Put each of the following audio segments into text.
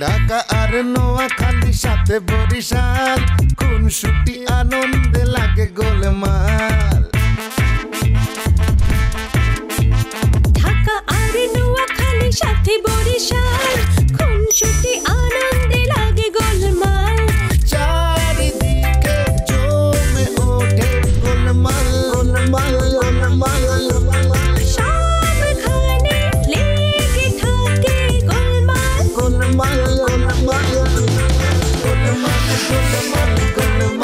ঢাকা আর নোয়াখালী সাথে বরিশাল খুনসুটি আনন্দে লাগে গোলমাল ঢাকা আর নোয়াখালী সাথে বরিশাল খুনসুটি আনন্দে লাগে গোলমাল চারিদিকে জমে ওঠে গোলমাল গোলমাল গোলমাল সবখানে লেগে থাকে গোলমাল গোলমাল গোলমাল গোলমাল গোলমাল গোলমাল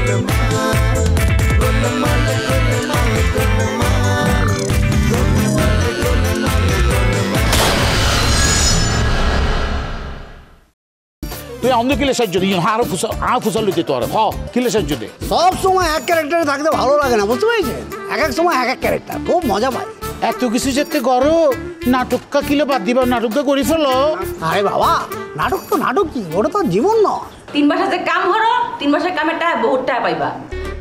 গোলমাল গোলমাল গোলমাল গোলমাল তুই আমাদের কিলে সাহায্য দিই আরো ফুসল দিতে তোর হ কিলে সাহায্য দে সব সময় এক ক্যারেক্টারে থাকতে ভালো লাগে না বুঝতে পেরেছেন এক এক সময় এক এক ক্যারেক্টার খুব মজা পাই এত কিছু যেতে করো নাটকটা কিলো বাদ দিবা নাটকটা করি ফেলো আরে বাবা নাটক তো নাটক কি ওটা তো জীবন নয় 3 মাসে কাম হলো 3 মাসের কামের টাকা বহুত টাকা পাইবা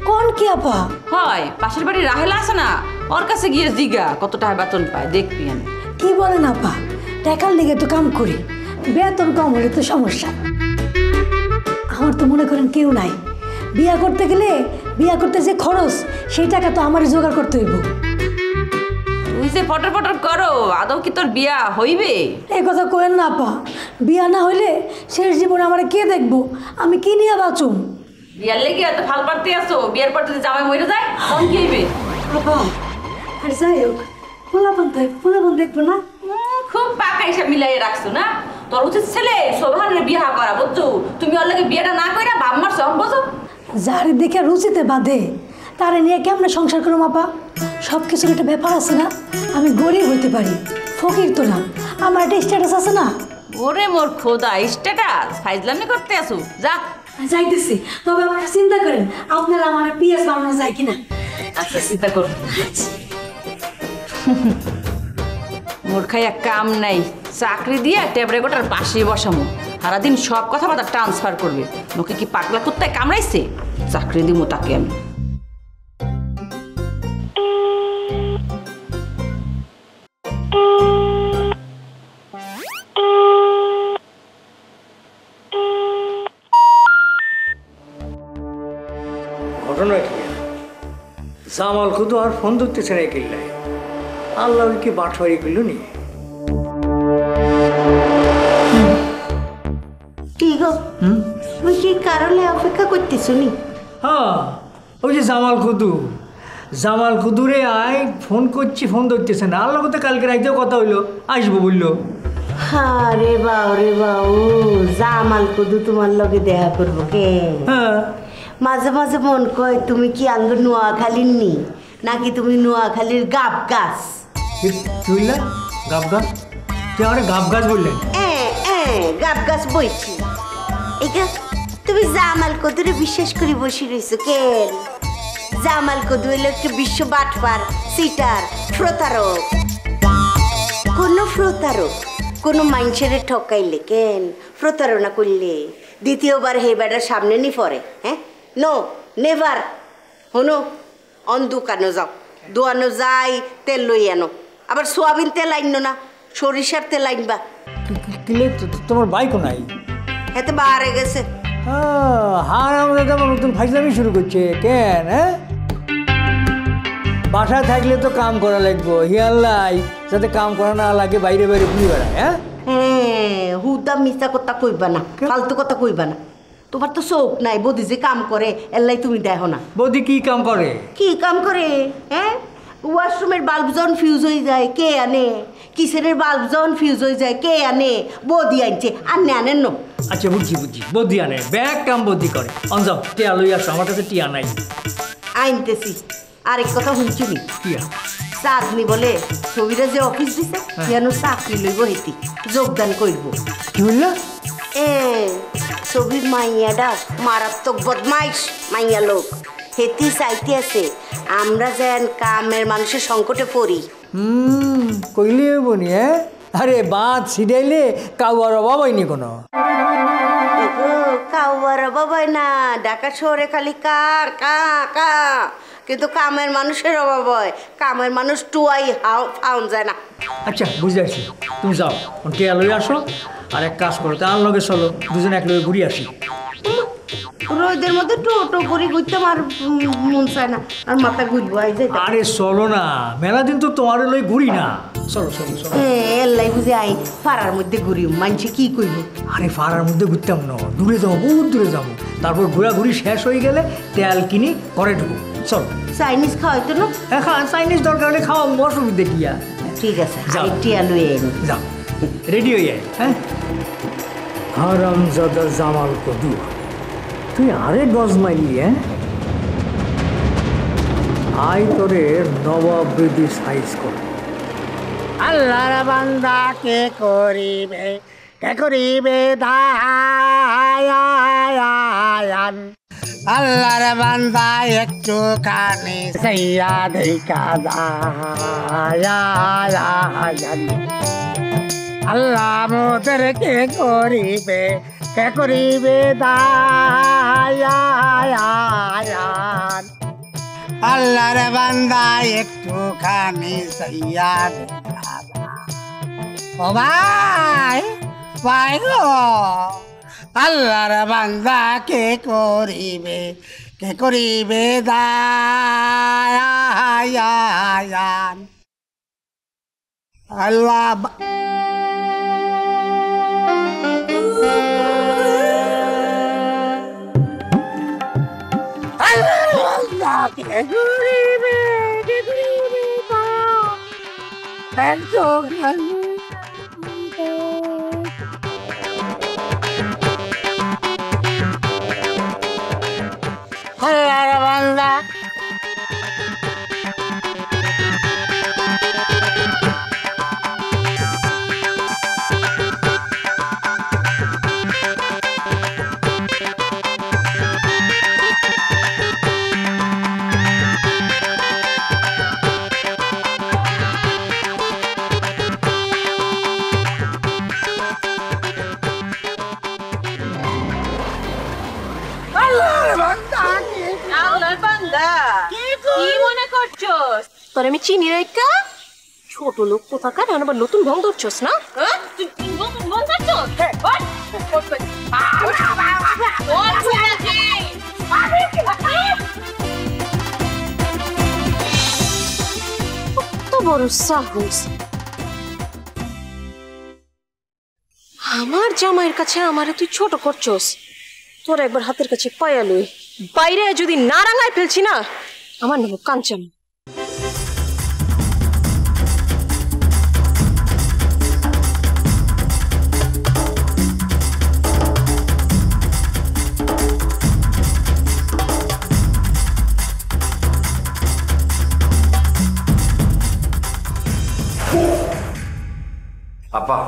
কোন কি আপা হয় পাশের বাড়ি রাহেলা আছে না ওর কাছে গিয়ে জিগা কত টাকা বেতন পায় দেখবি আমি কি বলেন আপা টাকার লেগে তো কাম করি বেতন কম হলে তো সমস্যা আমার তো মনে করেন কেউ নাই বিয়া করতে গেলে বিয়া করতে যে খরচ সেই টাকা তো আমারই জোগাড় করতে হইব তুই যে পটর পটর করো আদৌ কি তোর বিয়া হইবে এই কথা কইেন না আপা বিয়া না হইলে শেষ জীবনে আমার কে দেখবো আমি কি নিয়ে বাঁচুম বিয়ার লেগে এত ফাল পাড়তে আসো বিয়ার পর যদি জামাই মরে যায় তখন কি হইবে আপা আর যাই হোক পোলাপান দেখবো না খুব পাকা হিসাব মিলাই রাখছো না তোর উচিত ছেলে সোভানের বিয়া করা বুঝছো তুমি ওর লাগে বিয়েটা না কইরা বাপ মার সব বোঝো যার দেখে রুচিতে বাঁধে তারে নিয়ে কেমনে সংসার করো আপা সব কিছুর একটা ব্যাপার আছে না আমি গরিব হইতে পারি ফকির তো না আমার একটা স্ট্যাটাস আছে না ওরে মোর খোদা স্ট্যাটাস ফাইজলামি করতে আসো যা যাইতেছি তবে আপনারা চিন্তা করেন আপনারা আমার পিএস বানানো যায় কিনা আচ্ছা চিন্তা করো মোর খাইয়া কাম নাই চাকরি দিয়ে ট্যাব রেকর্ডার পাশে বসামো সারাদিন সব কথাবার্তা ট্রান্সফার করবে ওকে কি পাগলা কুত্তায় কামড়াইছে চাকরি দিব তাকে আমি ঘটনা কি জামাল খুদু আর ফোন ধরতেছে না কিল্লায় আল্লাহ কি বাটফারি করলো নি কি গো তুমি কি কারণে অপেক্ষা করতেছো নি হ্যাঁ ওই যে জামাল খুদুরে আয় ফোন করছি ফোন ধরতেছে না আল্লাহ কথা কালকে রাইতেও কথা হইলো আসবো বললো রে বাউ জামাল কুদু তোমার লগে দেখা করবো কে হ্যাঁ মাঝে মাঝে মন কয় তুমি কি আঙ্গ নোয়াখালীর নি নাকি তুমি নোয়াখালীর গাব গাছ কি বললে গাব গাছ তুই আমার গাব গাছ বললেন গাব গাছ বইছি এইটা তুমি জামাল কুদুরে বিশ্বাস করে বসে রয়েছো কেন জামাল কুদু হইল একটা বিশ্ব বাটপার সিটার প্রতারক কোনো মানুষের ঠকাইলে কেন প্রতারণা করলে দ্বিতীয়বার হে বেটার সামনে নি পড়ে হ্যাঁ নো নেভার হনো অন দোকানো যাও দোয়ানো যাই তেল লই আনো আবার সোয়াবিন তেল আইনো না সরিষার তেল আইনবা কিলে তোমার বাইকও নাই এতে বাহারে গেছে হার আমরা তো নতুন ফাইজলামি শুরু করছে কেন হ্যাঁ বাসায় থাকলে তো কাম করা লাগবো হিয়াল্লাই যাতে কাম করা না লাগে বাইরে বাইরে ঘুরে বেড়ায় হ্যাঁ হুদা মিথ্যা কথা কইবা না ফালতু কথা কইবা না তোমার তো চোখ নাই বৌদি যে কাম করে এল্লাই তুমি দেখো না বৌদি কি কাম করে হ্যাঁ ওয়াশরুমের বাল্ব যখন ফিউজ হয়ে যায় কে আনে কিচেনের বাল্ব যখন ফিউজ হয়ে যায় কে আনে বৌদি আনছে আনেন নো আচ্ছা বুঝছি বৌদি আনে ব্যাগ কাম বৌদি করে অঞ্জাও টিয়া লই আসো আমার কাছে টিয়া নাই আনতেছি আরেক কথা শুনছি নি টিয়া চাঁদনি বলে ছবিরা যে অফিস দিছে যেন চাকরি লইব হেতি যোগদান করব কি বললা ছবির মাইয়াডা মারাত্মক বদমাইশ মাইয়া লোক হেতি চাইতে আছে আমরা যেন কামের মানুষের সংকটে পড়ি কইলে বনি হ্যাঁ আরে বাদ ছিড়াইলে কাউয়ার অভাব হয়নি কোনো কাউয়ার অভাব হয় না ঢাকা শহরে খালি কা কা কা কিন্তু কামের মানুষের অভাব হয়, কামের মানুষ টুয়াই ফাউন যায় না। আচ্ছা বুঝতে পারছি, তুমি যাও টিয়া লই আসো, আর এক কাজ করো তার লগে চলো, দুজনে এক লগে ঘুরে আসি। রোদের মধ্যে টোটো করে ঘুরতে আমার মন চায় না, আর মাথা ঘুরবো। আরে চলো না, মেলা দিন তো তোমার লই ঘুরি না, চলো চলো চলো। এলাই বুঝে আই পাড়ার মধ্যে ঘুরি, মানুষে কি করব? আরে পাড়ার মধ্যে ঘুরতাম না, দূরে যাবো, বহুত দূরে যাবো, তারপর ঘোরাঘুরি শেষ হয়ে গেলে তেল কিনি ঘরে ঢুকবো। চলো। চাইনিজ খাওয়াইতো না? হ্যাঁ চাইনিজ দরকার হলে খাওয়া, অসুবিধে কি আর। ঠিক আছে, টিয়া লই আইন। যাও, রেডি হয়ে যায়। হ্যাঁ হারামজাদা জামাল কদু, তুই আরে গজ মাইলি? হ্যাঁ আই তোরে নবাবৃদ্ধি সাইজ কর। আল্লাহর বান্দা কে করিবে দায়ান, আল্লাহর বান্দা একটু কানে সাইয়া দেখা দায়ান। আল্লাহ মোদের কে করিবে দায়ান, আল্লাহর বান্দা একটু খানি সাইয়া দেখা। ও ভাই ভাই গো, আল্লাহর বান্দা কে করিবে দায়ান। আল্লাহ কে করিবে আল্লাহর বান্দা তোর আমি চিনি রেখা ছোট লোক কোথাকার, আবার নতুন ভং ধরছস না? কত বড় সাহস! আমার জামাইয়ের কাছে আমারে তুই ছোট করছস। তোর একবার হাতের কাছে পায়া লই, বাইরে যদি না রাঙায় ফেলছি না, আমার নাম কাঞ্চন। আব্বা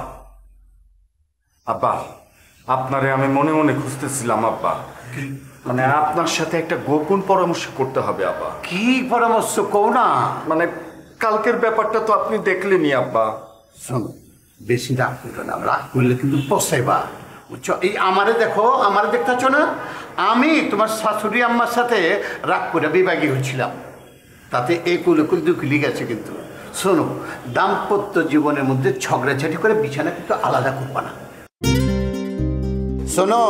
আব্বা, আপনারে আমি মনে মনে খুঁজতেছিলাম আব্বা, মানে আপনার সাথে একটা গোপন পরামর্শ করতে হবে আব্বা। কি পরামর্শ কও না? মানে কালকের ব্যাপারটা তো আপনি দেখলেনই আব্বা। শোনো, বেশি রাগ করো না, রাগ করলে কিন্তু পসাইবা, বুঝছো? এই আমারে দেখো, আমারে দেখতেছ না, আমি তোমার শাশুড়ি আম্মার সাথে রাগ করে বিভাগী হচ্ছিলাম, তাতে এই কুলকুল দুকুলি গেছে। কিন্তু শোনো, দাম্পত্য জীবনের মধ্যে ঝগড়াঝাটি করে বিছানা কিন্তু আলাদা করবা না। শোনো,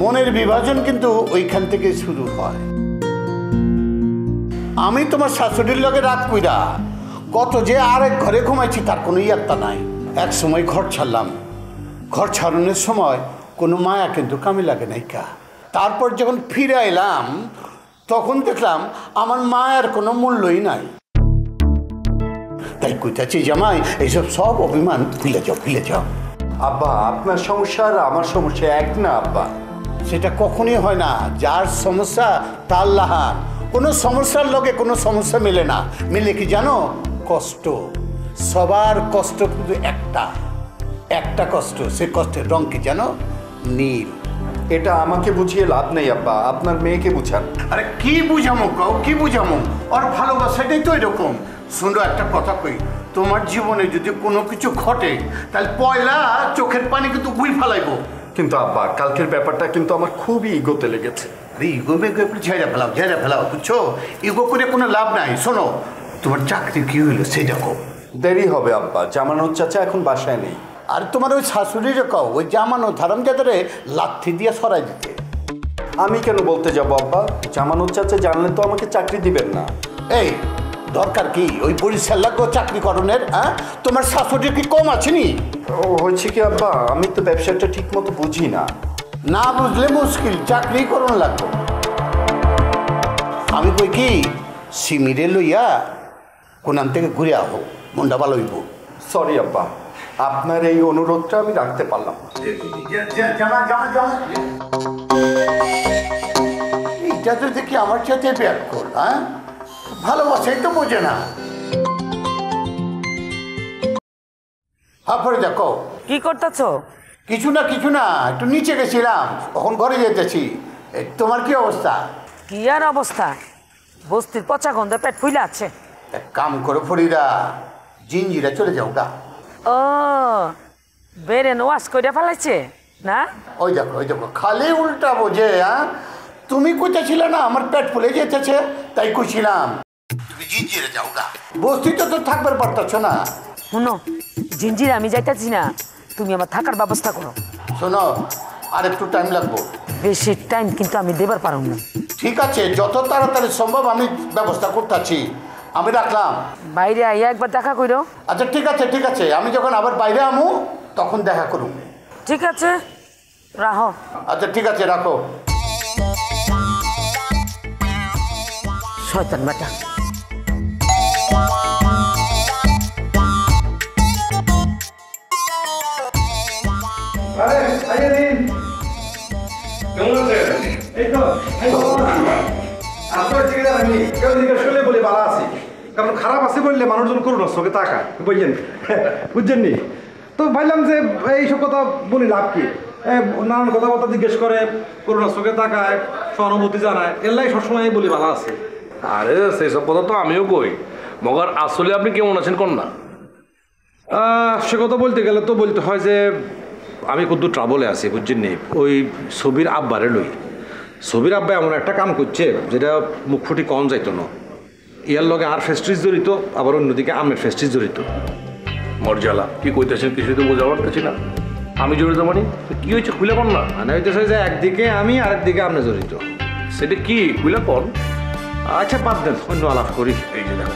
মনের বিভাজন কিন্তু ওইখান থেকে শুরু হয়। আমি তোমার শাশুড়ির লগে রাত কইরা কত যে আরেক ঘরে ঘুমাইছি তার কোনো ইয়াত্তা নাই। এক সময় ঘর ছাড়লাম, ঘর ছাড়ানোর সময় কোনো মায়া কিন্তু কামে লাগে নাই কা। তারপর যখন ফিরে এলাম তখন দেখলাম আমার মায়ের কোনো মূল্যই নাই। তাই কইতাছি জামাই, এইসব সব অভিমান ভুলে যাও, ভুলে যাও। আব্বা, আপনার সমস্যা আর আমার সমস্যা এক না আব্বা। সেটা কখনই হয় না, যার সমস্যা তার লাহান। কোনো সমস্যার লগে কোনো সমস্যা মেলে না, মিলে কি জানো? কষ্ট। সবার কষ্ট কিন্তু একটা কষ্ট, সে কষ্টের রং কি জানো? নীল। এটা আমাকে বুঝিয়ে লাভ নেই আব্বা, আপনার মেয়েকে বুঝান। আরে কি বুঝামো কাউ, কি বুঝামো? ওর ভালোবাসাটাই তো এরকম। শুনো, একটা কথা কই, তোমার জীবনে যদি কোনো কিছু ঘটে তাহলে পয়লা চোখের পানি কিন্তু গুই ফেলাইবো। কিন্তু আব্বা, কালকের ব্যাপারটা কিন্তু আমার খুবই ইগোতে লেগেছে। আরে ইগো বেগো একটু ঝেড়ে ফেলাও বুঝছো? ইগো করে কোনো লাভ নাই। শোনো, তোমার চাকরি কি হইলো সেটা কও। দেরি হবে আব্বা, জামানুর চাচা এখন বাসায় নেই। আর তোমার ওই শাশুড়িরে কও ওই জামানো ধারামজাদারে লাথি দিয়ে সরাই দিতে। আমি কেন বলতে যাবো আব্বা? জামানুর চাচা জানলে তো আমাকে চাকরি দিবেন না। এই দরকার কি ওই বরিশাল লাগো চাকরি করণের? হ্যাঁ, তোমার শাশুড়ি কি কম আছেনি? ও হয়েছে কি আব্বা, আমি তো ব্যবসাটা ঠিক মতো বুঝি না। না বুঝলে মুশকিল, চাকরি করণ লাগবো। আমি কই কি সিমিরে লইয়া কোনান থেকে ঘুরে আহো, মনটা ভালো হইব। সরি আব্বা, আপনার এই অনুরোধটা আমি রাখতে পারলাম। এইটা তো দেখি আমার সাথে ব্যাক কর। হ্যাঁ, ভালোবাসাই তো বোঝে না। পরে দেখো কি করতেছ? কিছু না, একটু নিচে গেছিলাম, এখন ঘরে যেতেছি। তোমার কি অবস্থা? কি আর অবস্থা, বস্তির পচা গন্ধে পেট ফুলে আছে। এক কাম করো ফরিদা, জিঞ্জিরা চলে যাও গা। ও বেরে ওয়াশ করে ফেলাইছে না? ওই দেখো খালি উল্টা বোঝে। হ্যাঁ, তুমি কইতেছিলে না আমার পেট ফুলে যেতেছে, তাই কইছিলাম তুমি জিঞ্জিরে যাও গা। বস্তিতে তো থাকবার পারতেছ না। শুনো, জিঞ্জিরে আমি যাইতেছি না, তুমি আমার থাকার ব্যবস্থা করো। শোনো, আর একটু টাইম লাগবো। বেশি টাইম কিন্তু আমি দেবার পারব না। ঠিক আছে, যত তাড়াতাড়ি সম্ভব আমি ব্যবস্থা করতেছি। আমি রাখলাম। বাইরে আইয়া একবার দেখা কইরো। আচ্ছা ঠিক আছে, আমি যখন আবার বাইরে আমু তখন দেখা করুন। ঠিক আছে, রাখো। আচ্ছা ঠিক আছে, রাখো। শয়তান বেটা। কারণ খারাপ আছে বললে মানুষজন করুন চোখে তাকায়, বুঝলেন? বুঝছেন নি তো? ভাবলাম যে এইসব কথা বলি লাভ কি? নানান কথাবার্তা জিজ্ঞেস করে, করুণা চোখে তাকায়, সহানুভূতি জানায়, এলাই সবসময় বলি ভালো আছে। আরে সেসব কথা তো আমিও কই, মগর আসলে আপনি কেমন আছেন কোন না? সে কথা বলতে গেলে তো বলতে হয় যে আমি কত ট্রাবলে আছি, বুঝছেন নি? ওই ছবির আব্বারে লই। ছবির আব্বা এমন একটা কাম করছে যেটা মুখ ফুটি কম যাইতো না। ইয়ার লগে আর ফেস্টিস জড়িত, আবার অন্যদিকে আমের ফেস্টিস জড়িত। মর্যালা কি কইতেছেন কিছু তো বোঝা পারতেছি না। আমি জড়িত মানে কি হয়েছে খুলে পড় না? মানে হইতেছে যে একদিকে আমি আর একদিকে আপনি জড়িত। সেটা কি খুলে পড়? আচ্ছা বাদ দেন, অন্য আলাপ করি। এই যে দেখো,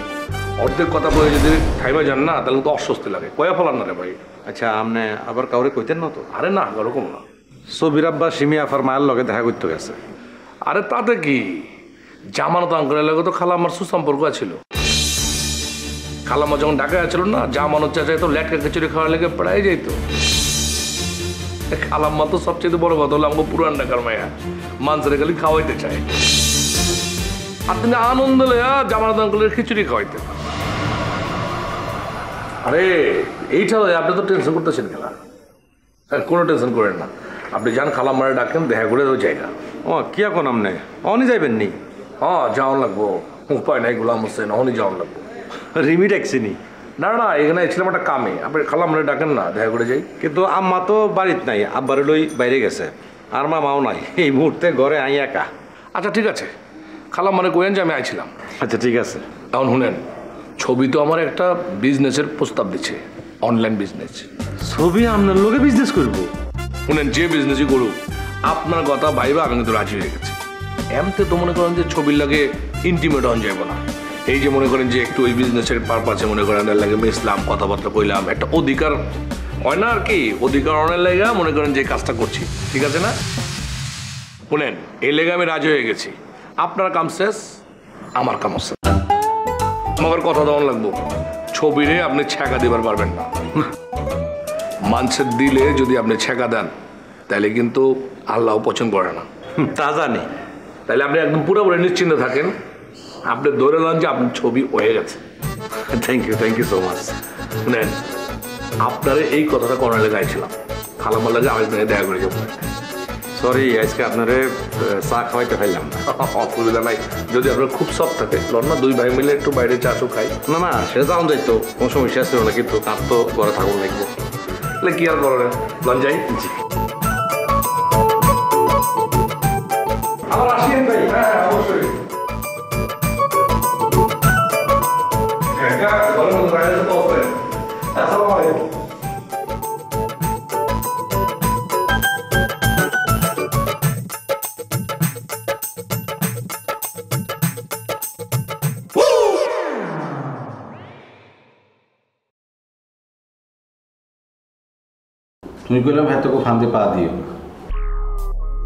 অর্ধেক কথা বলে যদি খাইবা যান না তাহলে তো অস্বস্তি লাগে। কয়া ফেলান না রে ভাই। আচ্ছা আপনি আবার কাউরে কইতেন না তো? আরে না, ওরকম না। ছবির আব্বা সিমি আফার মায়ের লগে দেখা করতে গেছে। আরে তাতে কি, জামানত আঙ্কলের লগে তো খালাম্মার সুসম্পর্ক ছিল। খালাম্মা যখন ঢাকায় ছিল না, জামানত চাচাই তো ল্যাটকা খিচুড়ি খাওয়ার লেগে প্রায় যাইতো। খালাম্মা তো সবচেয়ে বড় কথা হলো আমাকে পুরান ঢাকার মায়া, মানুষের খালি খাওয়াইতে চায়। আর তিনি আনন্দ লয়া জামানত আঙ্কলের খিচুড়ি খাওয়াইতেন। আরে এইটা আপনি তো টেনশন করতেছেন কেন? কোনো টেনশন করেন না, আপনি যান খালাম্মারে ডাকেন, দেখা করে ওই জায়গা। ও কি এখন আপনি অনি যাইবেন নি? হ্যাঁ যাওয়ান লাগবো, উপায় নাই, গোলাম হোসেন অহনই যাওয়ান লাগবো। রিমি ট্যাক্সিনি? না এখানে ছিলাম একটা কামে, আপনি খালাম্মারে ডাকেন না, দেখা করে যাই। কিন্তু আম্মা তো বাড়িতে নাই, আব্বারে লই বাইরে গেছে, আর মামাও নাই এই মুহূর্তে, ঘরে আই একা। আচ্ছা ঠিক আছে, খালাম্মারে কইেন যে আমি আইছিলাম। আচ্ছা ঠিক আছে। এখন শুনেন, ছবি তো আমার একটা বিজনেসের প্রস্তাব দিচ্ছে, অনলাইন বিজনেস। ছবি আপনার লোকে বিজনেস করবো? শুনেন, যে বিজনেসই করুক আপনার কথা ভাইবা আমি কিন্তু রাজি হয়ে গেছি। এমতে তো মনে করেন যে ছবির লাগে ইন্টিমেট হন যাইব না। এই যে মনে করেন যে একটু ওই বিজনেসের পারপাসে মনে করেন এর লাগে মিশলাম, কথাবার্তা কইলাম, একটা অধিকার হয় না আর কি, অধিকার অনেক লেগা মনে করেন যে কাজটা করছি, ঠিক আছে না? শুনেন, এই লেগে আমি রাজি হয়ে গেছি। আপনার কাম শেষ, আমার কাম শেষ। আমার কথা দেওয়ান লাগবো, ছবিরে আপনি ছ্যাঁকা দিবার পারবেন না। মানুষের দিলে যদি আপনি ছ্যাঁকা দেন তাহলে কিন্তু আল্লাহ পছন্দ করে না। তা জানি। তাহলে আপনি একদম পুরোপুরি নিশ্চিন্ত থাকেন, আপনি ধরে নেন যে আপনার ছবি হয়ে গেছে। Thank you so much. শুনেন, আপনার এই কথাটা কর্নারে গাইছিলাম, খালাম্মার লাগে আরেকদিন দেখা করে যাবো। সরি, আজকে আপনারে চা খাওয়াইতে পারলাম না। অসুবিধা নাই, যদি আপনার খুব শখ থাকে লন না, দুই ভাই মিলে একটু বাইরে চা চো খাই। না সেটা যাওয়া যাইতো, কোনো সমস্যা ছিল না, কিন্তু তার তো ঘরে থাকুন লাগবো। তাহলে কি আর করেন, লন যাই। আবার আসেন ভাই। হ্যাঁ অবশ্যই। আসসালামু আলাইকুম। তুমি কইলাম হ্যাঁ তোকে ফান্দে পা দিও।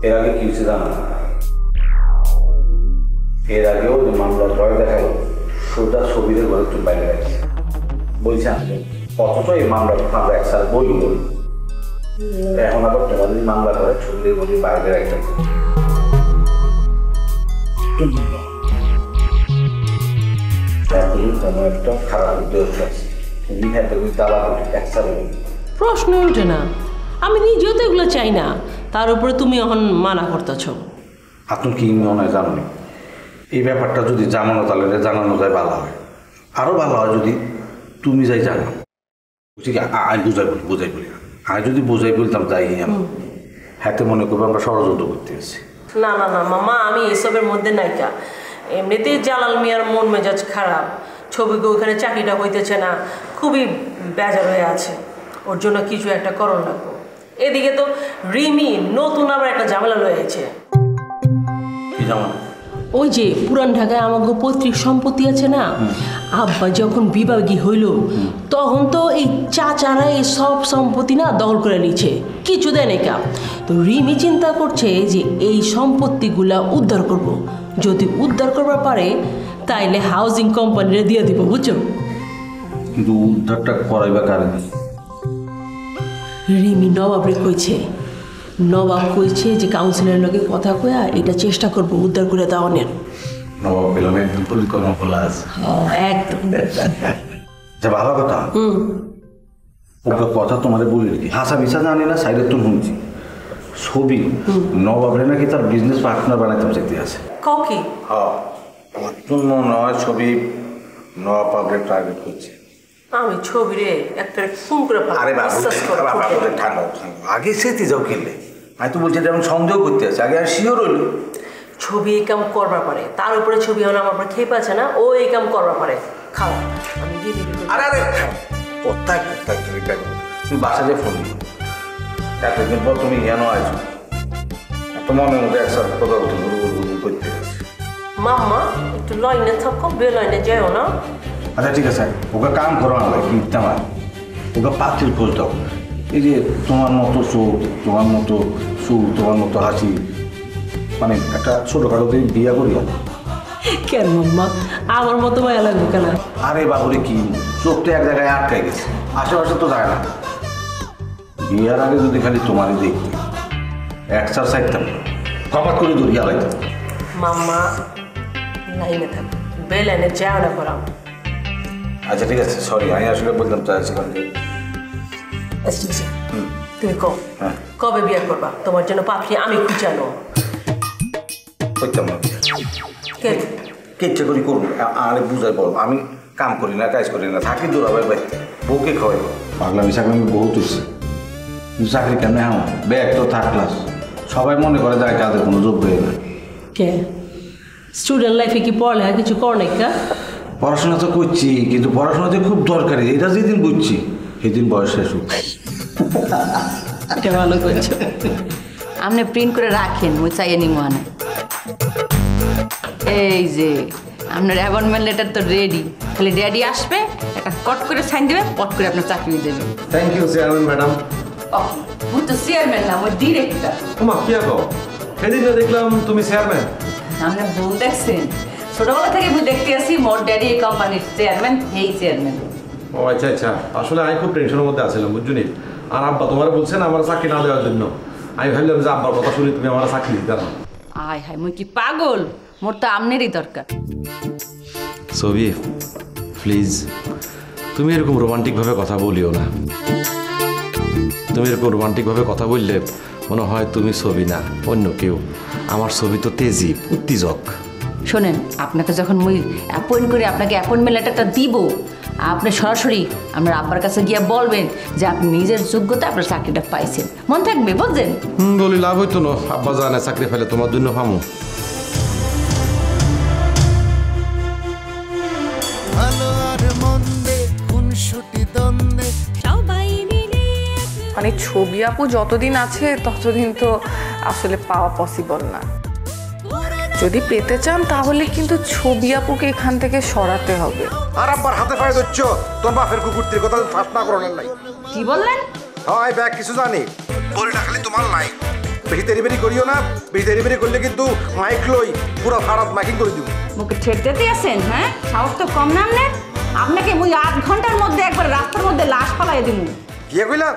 এর আগে কি হয়েছে জানো? এর আগেও যে মামলার ভয় দেখালো সোজা ছবিদের ঘরে তুমি বাইরে রাখছি বলছে আসবে, অথচ এই মামলার ফাঁদা একসাথে বই বলি। এখন আবার তোমাদের মামলা করে ছবিদের ঘরে বাইরে রাখতে তোমার একটা খারাপ উদ্যোগ আছে। তুমি হ্যাঁ তুমি দাবা একসাথে প্রশ্ন ওঠে না, আমি নিজেও তো এগুলো চাই না, তার উপরে তুমি এখন মানা করতেছ। আপনার কি মনে হয় জানো, এই ব্যাপারটা যদি জানানো তাহলে জানানো যায় ভালো হয়, আরও ভালো হয় যদি তুমি যাই জানো। বুঝছি কি আয় বোঝাই বলি না, আয় যদি বোঝাই বলতাম যাই হাতে মনে করবো আমরা ষড়যন্ত্র করতে এসেছি। না না না মামা, আমি এসবের মধ্যে নাইকা। এমনিতেই জালাল মিয়ার মন মেজাজ খারাপ, ছবিকে ওইখানে চাকরিটা হইতেছে না, খুবই বেজার হয়ে আছে, ওর জন্য কিছু একটা করণ লাগবো। এদিকে তো রিমি নতুন আবার একটা ঝামেলা লয়েছে। ওই যে পুরান ঢাকায় আমাকে পৈতৃক সম্পত্তি আছে না, আব্বা যখন বিভাগী হইল তখন তো এই চাচারা এই সব সম্পত্তি না দখল করে নিচ্ছে, কিছু দেয় না। তো রিমি চিন্তা করছে যে এই সম্পত্তিগুলা উদ্ধার করব, যদি উদ্ধার করবার পারে তাইলে হাউজিং কোম্পানিরে দিয়ে দিব, বুঝছো? কিন্তু উদ্ধারটা করাইবা কারণ রিমি নবাবরে কইছে, নবাব কইছে যে কাউন্সিলের লগে কথা কয়া এটা চেষ্টা করবো উদ্ধার করে দেওয়ানের। নবাব পেলাম একদম পরিকল্পনা খোলা আছে একদম। যা ভালো কথা, ওকে কথা তোমার বলি কি হাসা বিছা জানি না, সাইডে তো শুনছি ছবি নবাবরে নাকি তার বিজনেস পার্টনার বানাইতে চাইতে আছে। কাউকে? হ্যাঁ, আমার জন্য নয় ছবি নবাব পাবলিক টার্গেট করছে। আমি ছবিরে একটা ফোন করে আরে ঠান্ডা আগে সেতে যাও খেললে, আমি তো বলছি যেমন সন্দেহ করতে আছে, আগে আর শিওর হইল ছবি এই কাম করবার পারে, তার উপরে ছবি হলো আমার পর খেয়ে পাচ্ছে না, ও এই কাম করবার পারে। খাও আমি দিয়ে দিবি। আরে আরে কোথায় কোথায় তুমি বাসা যে ফোন দিও, এতদিন পর তুমি কেন আছো, এত মনের মধ্যে একসাথে কথা বলতে করতে গেছে। মাম্মা একটু লাইনে থাকো, বে লাইনে যাও না। আচ্ছা ঠিক আছে, ওকে কাম করো না ভাই, আমার ওকে পাত্রীর খোঁজ দাও। এই যে তোমার মতো চোখ, তোমার মতো সুর, তোমার মতো হাসি, মানে একটা ছোটোখাটো দিয়ে বিয়া করিয়া। কেন মাম্মা আমার মতো মায়া লাগবে কেন? আরে বাবুরে কি চোখটা এক জায়গায় আটকাই গেছে, আশেপাশে তো যায় না। বিয়ার আগে যদি খালি তোমারই দেখতে এক্সারসাইজ থাকতো, কপাত করে দৌড়িয়ে আলাইতাম। মাম্মা লাইনে থাকো, বে লাইনে যাও না করাও। আচ্ছা ঠিক আছে, সরি আমি আসলে বলতাম চাইছি। আচ্ছা ঠিক আছে, তুমি কও কবে বিয়ে করবা? তোমার জন্য পাত্রী আমি খুঁজানো করতাম না, কেন ইচ্ছা করি করবো। আরে বুঝাই বল, আমি কাম করি না, কাজ করি না, থাকি দৌড়াবার বাড়িতে, বউকে খাওয়াইব। পাগলামি চাকরি আমি বহুত উঠছি, চাকরি কেমন আমার ব্যাগ তো থার্ড ক্লাস, সবাই মনে করে যায় কাজের কোনো যোগ্য না। কে স্টুডেন্ট লাইফে কি পড়ালেখা কিছু কর নাই? কা পড়াশোনা তো করছি, কিন্তু পড়াশোনা যে খুব দরকারি, এটা যেদিন বুঝছি সেদিন বয়স শেষ হচ্ছে। এটা ভালো করছো। আপনি প্রিন্ট করে রাখেন, ওই চাইয়ে নিমো আনে। এই যে আপনার অ্যাপয়েন্টমেন্ট লেটার তো রেডি, খালি ড্যাডি আসবে, একটা কট করে সাইন দেবে, পট করে আপনার চাকরি দেবে। Thank you chairman madam. ওই তো চেয়ারম্যান না, ওই ডিরেক্টর। তোমা কি আছো? সেদিন দেখলাম তুমি চেয়ারম্যান। আপনি ভুল দেখছেন, ছোটবেলা থেকে আমি দেখতে আসি মোর ড্যাডি এই কোম্পানির চেয়ারম্যান, এই চেয়ারম্যান। ও আচ্ছা আচ্ছা, আসলে আমি খুব টেনশনের মধ্যে আছিলাম বুঝলি, আর আব্বা তোমার বলছেন আমার চাকরি না দেওয়ার জন্য। আমি ভাবলাম যে আব্বার কথা শুনে তুমি আমার চাকরি দিতে না। আয় হায় মুই কি পাগল, মোর তো আমনেরই দরকার। ছবি প্লিজ তুমি এরকম রোমান্টিকভাবে কথা বলিও না। তুমি এরকম রোমান্টিকভাবে কথা বললে মনে হয় তুমি ছবি না অন্য কেউ। আমার ছবি তো তেজি উত্তেজক। শোনেন, আপনাকে যখন মুই অ্যাপয়েন্ট করে আপনাকে অ্যাপয়েন্টমেন্ট লেটারটা দিব, আপনি সরাসরি আপনার আব্বার কাছে গিয়ে বলবেন যে আপনি নিজের যোগ্যতা আপনার চাকরিটা পাইছেন, মন থাকবে বুঝছেন? বলি লাভ হইতো না, আব্বা জানে চাকরি ফেলে তোমার জন্য পামু। ভালো আর মন্দে খুনসুটি দ্বন্দ্বে সবাই মিলে মানে ছবি আপু যতদিন আছে ততদিন তো আসলে পাওয়া পসিবল না। যদি পেতে চান তাহলে কিন্তু ছবি আপুকে এখান থেকে সরাতে হবে। আর আব্বার হাতে পায়ে ধরছ, তোর বাপের কুকুরটির কথা ফাঁস না করানোর নাই। কি বললেন? হয় ব্যাগ কিছু জানি, বলিটা খালি তোমার নাই। বেশি দেরিবেরি করিও না, বেশি দেরিবেরি করলে কিন্তু মাইক লই পুরো ভাড়াত মাইকিং করে দিব। মুখে ঠেকতে আছেন? হ্যাঁ, সাহস তো কম না আপনার। আপনাকে ওই 8 ঘন্টার মধ্যে একবার রাস্তার মধ্যে লাশ ফালাই দিব। কি কইলা?